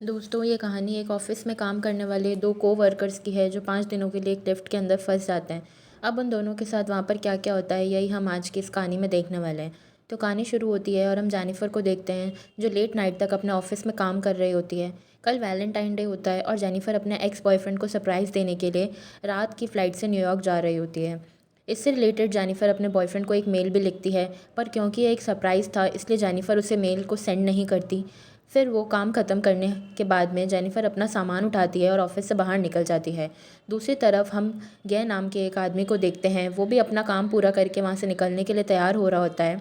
दोस्तों, ये कहानी एक ऑफिस में काम करने वाले दो कोवर्कर्स की है जो 5 दिनों के लिए एक लिफ्ट के अंदर फंस जाते हैं। अब उन दोनों के साथ वहाँ पर क्या क्या होता है, यही हम आज की इस कहानी में देखने वाले हैं। तो कहानी शुरू होती है और हम जेनिफर को देखते हैं जो लेट नाइट तक अपने ऑफिस में काम कर रही होती है। कल वैलेंटाइन डे होता है और जेनिफर अपने एक्स बॉयफ्रेंड को सरप्राइज़ देने के लिए रात की फ़्लाइट से न्यूयॉर्क जा रही होती है। इससे रिलेटेड जेनिफर अपने बॉयफ्रेंड को एक मेल भी लिखती है, पर क्योंकि ये एक सरप्राइज़ था इसलिए जेनिफर उसे मेल को सेंड नहीं करती। फिर वो काम ख़त्म करने के बाद में जेनिफर अपना सामान उठाती है और ऑफिस से बाहर निकल जाती है। दूसरी तरफ हम गै नाम के एक आदमी को देखते हैं, वो भी अपना काम पूरा करके वहाँ से निकलने के लिए तैयार हो रहा होता है।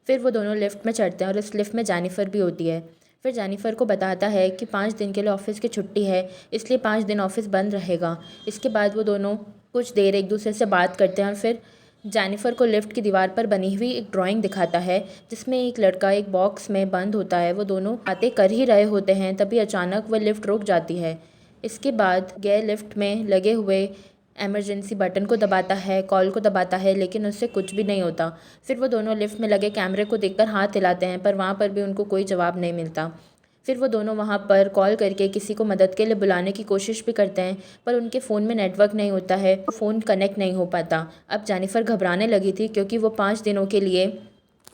फिर वो दोनों लिफ्ट में चढ़ते हैं और इस लिफ्ट में जेनिफर भी होती है। फिर जेनिफर को बताता है कि 5 दिन के लिए ऑफिस की छुट्टी है, इसलिए 5 दिन ऑफिस बंद रहेगा। इसके बाद वो दोनों कुछ देर एक दूसरे से बात करते हैं और फिर जेनिफर को लिफ्ट की दीवार पर बनी हुई एक ड्राइंग दिखाता है जिसमें एक लड़का एक बॉक्स में बंद होता है। वो दोनों बातें कर ही रहे होते हैं, तभी अचानक वह लिफ्ट रुक जाती है। इसके बाद गै लिफ्ट में लगे हुए इमरजेंसी बटन को दबाता है, कॉल को दबाता है, लेकिन उससे कुछ भी नहीं होता। फिर वो दोनों लिफ्ट में लगे कैमरे को देखकर हाथ हिलाते हैं, पर वहाँ पर भी उनको कोई जवाब नहीं मिलता। फिर वो दोनों वहाँ पर कॉल करके किसी को मदद के लिए बुलाने की कोशिश भी करते हैं, पर उनके फ़ोन में नेटवर्क नहीं होता है, फ़ोन कनेक्ट नहीं हो पाता। अब जेनिफर घबराने लगी थी क्योंकि वो 5 दिनों के लिए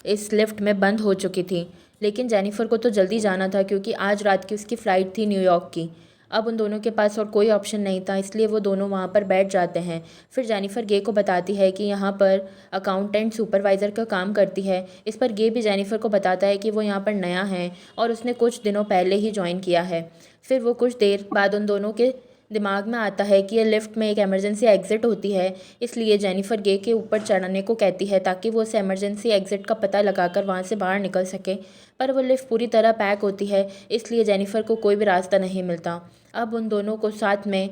इस लिफ्ट में बंद हो चुकी थी। लेकिन जेनिफर को तो जल्दी जाना था क्योंकि आज रात की उसकी फ़्लाइट थी न्यूयॉर्क की। अब उन दोनों के पास और कोई ऑप्शन नहीं था, इसलिए वो दोनों वहाँ पर बैठ जाते हैं। फिर जेनिफर गे को बताती है कि यहाँ पर अकाउंटेंट सुपरवाइज़र का काम करती है। इस पर गे भी जेनिफर को बताता है कि वो यहाँ पर नया है और उसने कुछ दिनों पहले ही ज्वाइन किया है। फिर वो कुछ देर बाद उन दोनों के दिमाग में आता है कि ये लिफ्ट में एक इमरजेंसी एग्ज़िट होती है, इसलिए जेनिफर गे के ऊपर चढ़ने को कहती है ताकि वो उस इमरजेंसी एग्ज़िट का पता लगाकर वहाँ से बाहर निकल सके। पर वो लिफ्ट पूरी तरह पैक होती है, इसलिए जेनिफर को कोई भी रास्ता नहीं मिलता। अब उन दोनों को साथ में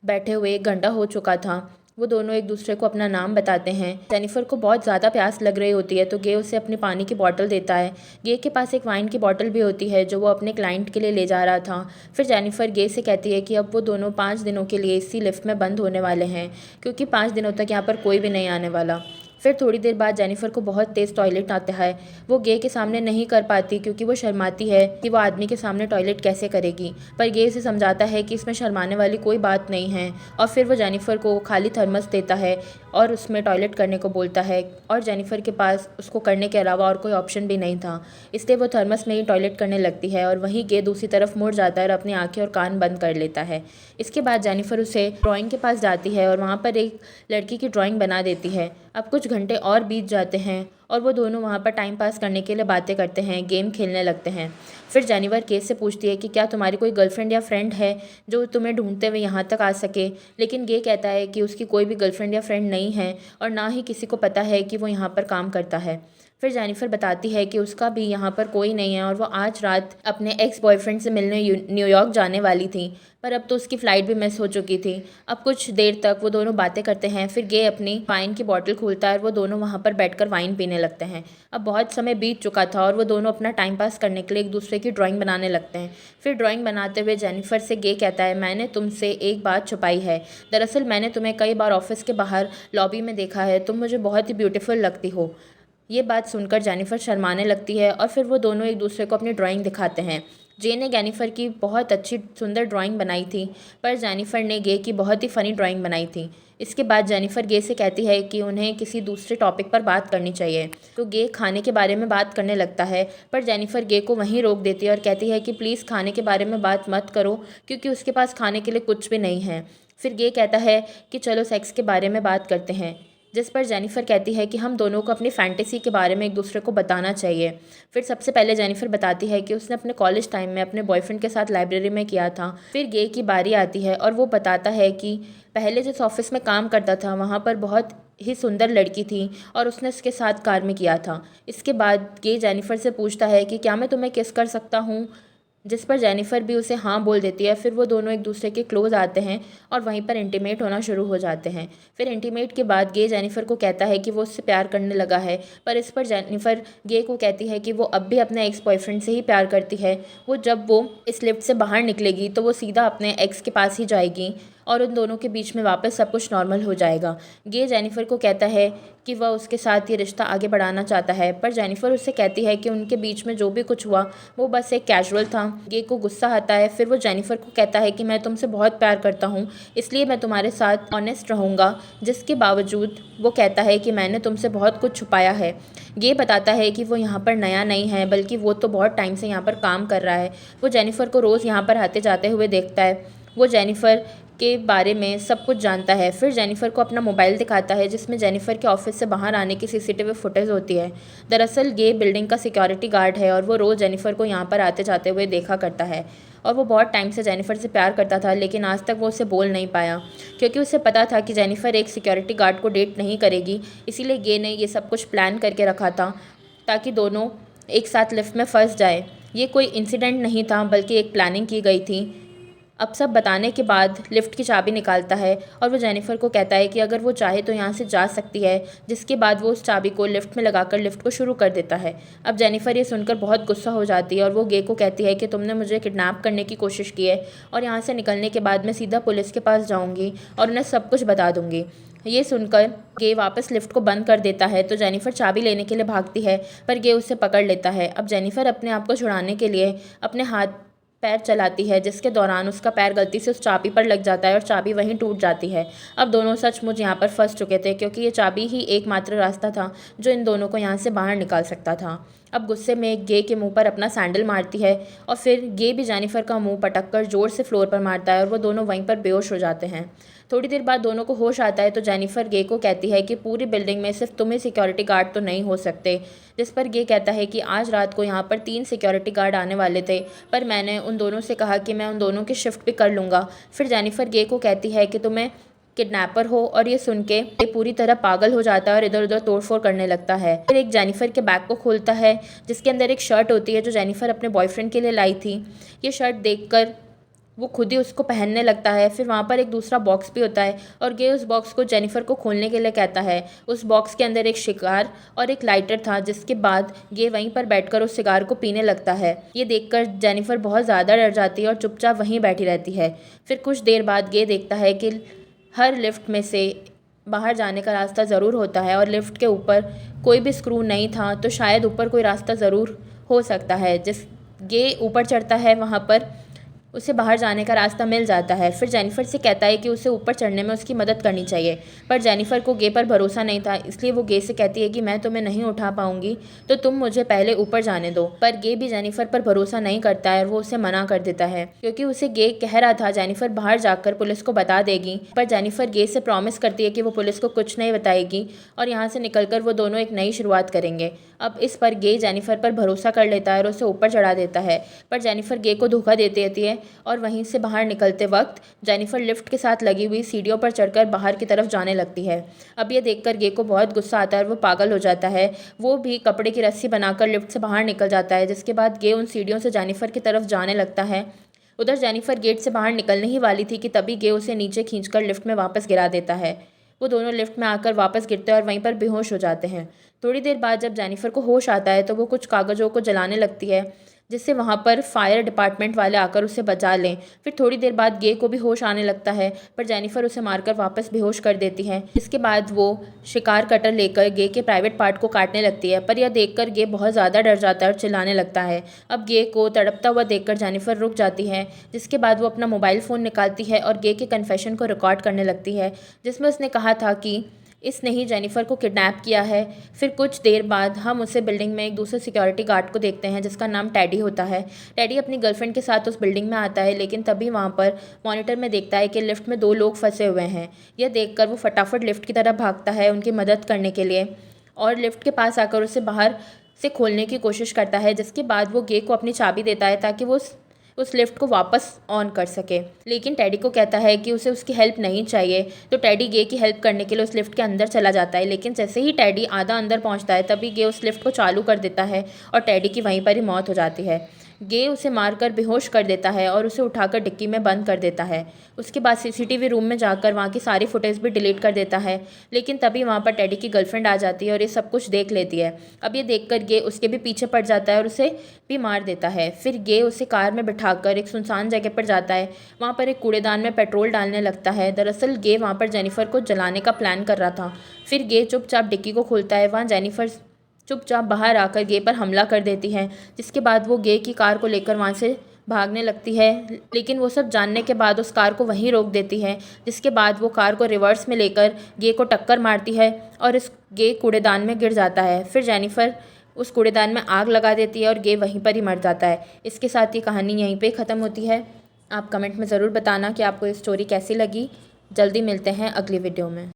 बैठे हुए 1 घंटा हो चुका था। वो दोनों एक दूसरे को अपना नाम बताते हैं। जेनिफर को बहुत ज़्यादा प्यास लग रही होती है तो गे उसे अपनी पानी की बॉटल देता है। गे के पास एक वाइन की बॉटल भी होती है जो वो अपने क्लाइंट के लिए ले जा रहा था। फिर जेनिफर गे से कहती है कि अब वो दोनों 5 दिनों के लिए इसी लिफ्ट में बंद होने वाले हैं, क्योंकि 5 दिनों तक यहाँ पर कोई भी नहीं आने वाला। फिर थोड़ी देर बाद जेनिफर को बहुत तेज़ टॉयलेट आता है। वो गे के सामने नहीं कर पाती क्योंकि वो शर्माती है कि वो आदमी के सामने टॉयलेट कैसे करेगी, पर गे उसे समझाता है कि इसमें शर्माने वाली कोई बात नहीं है। और फिर वो जेनिफर को खाली थर्मस देता है और उसमें टॉयलेट करने को बोलता है, और जेनिफर के पास उसको करने के अलावा और कोई ऑप्शन भी नहीं था, इसलिए वो थर्मस में ही टॉयलेट करने लगती है। और वहीं गे दूसरी तरफ मुड़ जाता है और अपनी आंखें और कान बंद कर लेता है। इसके बाद जेनिफर उसे ड्राइंग के पास जाती है और वहाँ पर एक लड़की की ड्राइंग बना देती है। अब कुछ घंटे और बीत जाते हैं और वो दोनों वहाँ पर टाइम पास करने के लिए बातें करते हैं, गेम खेलने लगते हैं। फिर जेनिफर केस से पूछती है कि क्या तुम्हारी कोई गर्लफ्रेंड या फ्रेंड है जो तुम्हें ढूंढते हुए यहाँ तक आ सके, लेकिन गे कहता है कि उसकी कोई भी गर्लफ्रेंड या फ्रेंड नहीं है और ना ही किसी को पता है कि वो यहाँ पर काम करता है। फिर जेनिफर बताती है कि उसका भी यहाँ पर कोई नहीं है और वो आज रात अपने एक्स बॉयफ्रेंड से मिलने न्यूयॉर्क जाने वाली थी, पर अब तो उसकी फ़्लाइट भी मिस हो चुकी थी। अब कुछ देर तक वो दोनों बातें करते हैं। फिर गे अपनी वाइन की बॉटल खोलता है और वो दोनों वहाँ पर बैठकर वाइन पीने लगते हैं। अब बहुत समय बीत चुका था और वो दोनों अपना टाइम पास करने के लिए एक दूसरे की ड्राइंग बनाने लगते हैं। फिर ड्राइंग बनाते हुए जेनिफर से गे कहता है, मैंने तुमसे एक बात छुपाई है। दरअसल मैंने तुम्हें कई बार ऑफिस के बाहर लॉबी में देखा है, तुम मुझे बहुत ही ब्यूटीफुल लगती हो। ये बात सुनकर जेनिफर शर्माने लगती है और फिर वो दोनों एक दूसरे को अपनी ड्राइंग दिखाते हैं। जे ने जेनिफर की बहुत अच्छी सुंदर ड्राइंग बनाई थी, पर जेनिफर ने गे की बहुत ही फ़नी ड्राइंग बनाई थी। इसके बाद जेनिफर गे से कहती है कि उन्हें किसी दूसरे टॉपिक पर बात करनी चाहिए, तो गे खाने के बारे में बात करने लगता है, पर जेनिफर गे को वहीं रोक देती है और कहती है कि प्लीज़ खाने के बारे में बात मत करो क्योंकि उसके पास खाने के लिए कुछ भी नहीं है। फिर गे कहता है कि चलो सेक्स के बारे में बात करते हैं, जिस पर जेनिफर कहती है कि हम दोनों को अपनी फैंटेसी के बारे में एक दूसरे को बताना चाहिए। फिर सबसे पहले जेनिफर बताती है कि उसने अपने कॉलेज टाइम में अपने बॉयफ्रेंड के साथ लाइब्रेरी में किया था। फिर गे की बारी आती है और वो बताता है कि पहले जिस ऑफिस में काम करता था वहाँ पर बहुत ही सुंदर लड़की थी और उसने उसके साथ कार में किया था। इसके बाद गे जेनिफर से पूछता है कि क्या मैं तुम्हें किस कर सकता हूँ, जिस पर जेनिफर भी उसे हाँ बोल देती है। फिर वो दोनों एक दूसरे के क्लोज आते हैं और वहीं पर इंटीमेट होना शुरू हो जाते हैं। फिर इंटीमेट के बाद गे जेनिफर को कहता है कि वो उससे प्यार करने लगा है, पर इस पर जेनिफर गे को कहती है कि वो अब भी अपने एक्स बॉयफ्रेंड से ही प्यार करती है। जब वो इस लिफ्ट से बाहर निकलेगी तो वो सीधा अपने एक्स के पास ही जाएगी और उन दोनों के बीच में वापस सब कुछ नॉर्मल हो जाएगा। गे जेनिफर को कहता है कि वह उसके साथ ये रिश्ता आगे बढ़ाना चाहता है, पर जेनिफर उससे कहती है कि उनके बीच में जो भी कुछ हुआ वो बस एक कैजुअल था। गे को गुस्सा आता है, फिर वो जेनिफर को कहता है कि मैं तुमसे बहुत प्यार करता हूँ, इसलिए मैं तुम्हारे साथ ऑनेस्ट रहूँगा, जिसके बावजूद वो कहता है कि मैंने तुमसे बहुत कुछ छुपाया है। गे बताता है कि वो यहाँ पर नया नहीं है, बल्कि वो तो बहुत टाइम से यहाँ पर काम कर रहा है। वो जेनिफर को रोज़ यहाँ पर आते जाते हुए देखता है। वो जेनिफर के बारे में सब कुछ जानता है। फिर जेनिफर को अपना मोबाइल दिखाता है, जिसमें जेनिफर के ऑफिस से बाहर आने की सीसीटीवी फुटेज होती है। दरअसल गे बिल्डिंग का सिक्योरिटी गार्ड है और वो रोज़ जेनिफर को यहाँ पर आते जाते हुए देखा करता है। और वो बहुत टाइम से जेनिफर से प्यार करता था, लेकिन आज तक वो उसे बोल नहीं पाया, क्योंकि उसे पता था कि जेनिफर एक सिक्योरिटी गार्ड को डेट नहीं करेगी। इसीलिए गे ने ये सब कुछ प्लान करके रखा था ताकि दोनों एक साथ लिफ्ट में फंस जाए। ये कोई इंसिडेंट नहीं था, बल्कि एक प्लानिंग की गई थी। अब सब बताने के बाद लिफ्ट की चाबी निकालता है और वो जेनिफर को कहता है कि अगर वो चाहे तो यहाँ से जा सकती है, जिसके बाद वो उस चाबी को लिफ्ट में लगाकर लिफ्ट को शुरू कर देता है। अब जेनिफर ये सुनकर बहुत गुस्सा हो जाती है और वो गे को कहती है कि तुमने मुझे किडनैप करने की कोशिश की है और यहाँ से निकलने के बाद मैं सीधा पुलिस के पास जाऊँगी और उन्हें सब कुछ बता दूँगी। ये सुनकर गे वापस लिफ्ट को बंद कर देता है तो जेनिफर चाबी लेने के लिए भागती है, पर गे उसे पकड़ लेता है। अब जेनिफर अपने आप को छुड़ाने के लिए अपने हाथ पैर चलाती है, जिसके दौरान उसका पैर गलती से उस चाबी पर लग जाता है और चाबी वहीं टूट जाती है। अब दोनों सचमुच यहाँ पर फंस चुके थे, क्योंकि ये चाबी ही एकमात्र रास्ता था जो इन दोनों को यहाँ से बाहर निकाल सकता था। अब गुस्से में गे के मुंह पर अपना सैंडल मारती है और फिर गे भी जेनिफर का मुंह पटक कर जोर से फ्लोर पर मारता है और वो दोनों वहीं पर बेहोश हो जाते हैं। थोड़ी देर बाद दोनों को होश आता है तो जेनिफर गे को कहती है कि पूरी बिल्डिंग में सिर्फ तुम ही सिक्योरिटी गार्ड तो नहीं हो सकते, जिस पर गे कहता है कि आज रात को यहाँ पर 3 सिक्योरिटी गार्ड आने वाले थे, पर मैंने उन दोनों से कहा कि मैं उन दोनों की शिफ्ट भी कर लूँगा। फिर जेनिफर गे को कहती है कि तुम्हें किडनैपर हो, और ये सुन के ये पूरी तरह पागल हो जाता है और इधर उधर तोड़फोड़ करने लगता है। फिर एक जेनिफर के बैग को खोलता है, जिसके अंदर एक शर्ट होती है जो जेनिफर अपने बॉयफ्रेंड के लिए लाई थी। ये शर्ट देखकर वो खुद ही उसको पहनने लगता है। फिर वहाँ पर एक दूसरा बॉक्स भी होता है और गे उस बॉक्स को जेनिफर को खोलने के लिए कहता है। उस बॉक्स के अंदर एक शिकार और एक लाइटर था, जिसके बाद गे वहीं पर बैठकर उस सिगार को पीने लगता है। ये देखकर जेनिफर बहुत ज़्यादा डर जाती है और चुपचाप वहीं बैठी रहती है। फिर कुछ देर बाद गे देखता है कि हर लिफ्ट में से बाहर जाने का रास्ता ज़रूर होता है और लिफ्ट के ऊपर कोई भी स्क्रू नहीं था, तो शायद ऊपर कोई रास्ता ज़रूर हो सकता है। जिस गे ऊपर चढ़ता है वहाँ पर उसे बाहर जाने का रास्ता मिल जाता है। फिर जेनिफर से कहता है कि उसे ऊपर चढ़ने में उसकी मदद करनी चाहिए, पर जेनिफर को गे पर भरोसा नहीं था, इसलिए वो गे से कहती है कि मैं तुम्हें नहीं उठा पाऊंगी, तो तुम मुझे पहले ऊपर जाने दो। पर गे भी जेनिफर पर भरोसा नहीं करता है और वो उसे मना कर देता है, क्योंकि उसे गे कह रहा था जेनिफर बाहर जाकर पुलिस को बता देगी। पर जेनिफर गे से प्रॉमिस करती है कि वो पुलिस को कुछ नहीं बताएगी और यहाँ से निकलकर वो दोनों एक नई शुरुआत करेंगे। अब इस पर गे जेनिफर पर भरोसा कर लेता है और उसे ऊपर चढ़ा देता है, पर जेनिफर गे को धोखा देती रहती है और वहीं से बाहर निकलते वक्त जेनिफर लिफ्ट के साथ लगी हुई सीढ़ियों पर चढ़कर बाहर की तरफ जाने लगती है। अब ये देखकर गे को बहुत गुस्सा आता है और वो पागल हो जाता है। वो भी कपड़े की रस्सी बनाकर लिफ्ट से बाहर निकल जाता है, जिसके बाद गे उन सीढ़ियों से जेनिफर की तरफ जाने लगता है। उधर जेनिफर गेट से बाहर निकलने ही वाली थी कि तभी गे उसे नीचे खींचकर लिफ्ट में वापस गिरा देता है। वो दोनों लिफ्ट में आकर वापस गिरते हैं और वहीं पर बेहोश हो जाते हैं। थोड़ी देर बाद जब जेनिफर को होश आता है तो वो कुछ कागज़ों को जलाने लगती है, जिससे वहाँ पर फायर डिपार्टमेंट वाले आकर उसे बचा लें। फिर थोड़ी देर बाद गे को भी होश आने लगता है, पर जेनिफर उसे मारकर वापस बेहोश कर देती है। इसके बाद वो शिकार कटर लेकर गे के प्राइवेट पार्ट को काटने लगती है, पर यह देखकर गे बहुत ज़्यादा डर जाता है और चिल्लाने लगता है। अब गे को तड़पता हुआ देखकर जेनिफर रुक जाती है, जिसके बाद वो अपना मोबाइल फ़ोन निकालती है और गे के कन्फेशन को रिकॉर्ड करने लगती है, जिसमें उसने कहा था कि इसने ही जेनिफर को किडनैप किया है। फिर कुछ देर बाद हम उसे बिल्डिंग में एक दूसरे सिक्योरिटी गार्ड को देखते हैं, जिसका नाम टेडी होता है। टेडी अपनी गर्लफ्रेंड के साथ उस बिल्डिंग में आता है, लेकिन तभी वहाँ पर मॉनिटर में देखता है कि लिफ्ट में 2 लोग फंसे हुए हैं। यह देखकर वो फटाफट लिफ्ट की तरफ भागता है उनकी मदद करने के लिए और लिफ्ट के पास आकर उसे बाहर से खोलने की कोशिश करता है, जिसके बाद वो गे को अपनी चाबी देता है ताकि वो उस लिफ्ट को वापस ऑन कर सके। लेकिन टेडी को कहता है कि उसे उसकी हेल्प नहीं चाहिए, तो टेडी गे की हेल्प करने के लिए उस लिफ्ट के अंदर चला जाता है। लेकिन जैसे ही टेडी आधा अंदर पहुंचता है तभी गे उस लिफ्ट को चालू कर देता है और टेडी की वहीं पर ही मौत हो जाती है। गे उसे मारकर बेहोश कर देता है और उसे उठाकर डिक्की में बंद कर देता है। उसके बाद सीसीटीवी रूम में जाकर वहाँ की सारी फुटेज भी डिलीट कर देता है, लेकिन तभी वहाँ पर टेडी की गर्लफ्रेंड आ जाती है और ये सब कुछ देख लेती है। अब ये देखकर गे उसके भी पीछे पड़ जाता है और उसे भी मार देता है। फिर गे उसे कार में बिठाकर एक सुनसान जगह पर जाता है। वहाँ पर एक कूड़ेदान में पेट्रोल डालने लगता है। दरअसल गे वहाँ पर जेनिफर को जलाने का प्लान कर रहा था। फिर गे चुपचाप डिक्की को खोलता है। वहाँ जेनिफर चुपचाप बाहर आकर गे पर हमला कर देती है, जिसके बाद वो गे की कार को लेकर वहाँ से भागने लगती है, लेकिन वो सब जानने के बाद उस कार को वहीं रोक देती है, जिसके बाद वो कार को रिवर्स में लेकर गे को टक्कर मारती है और इस गे कूड़ेदान में गिर जाता है। फिर जेनिफर उस कूड़ेदान में आग लगा देती है और गे वहीं पर ही मर जाता है। इसके साथ ये कहानी यहीं पे ख़त्म होती है। आप कमेंट में ज़रूर बताना कि आपको ये स्टोरी कैसी लगी। जल्दी मिलते हैं अगली वीडियो में।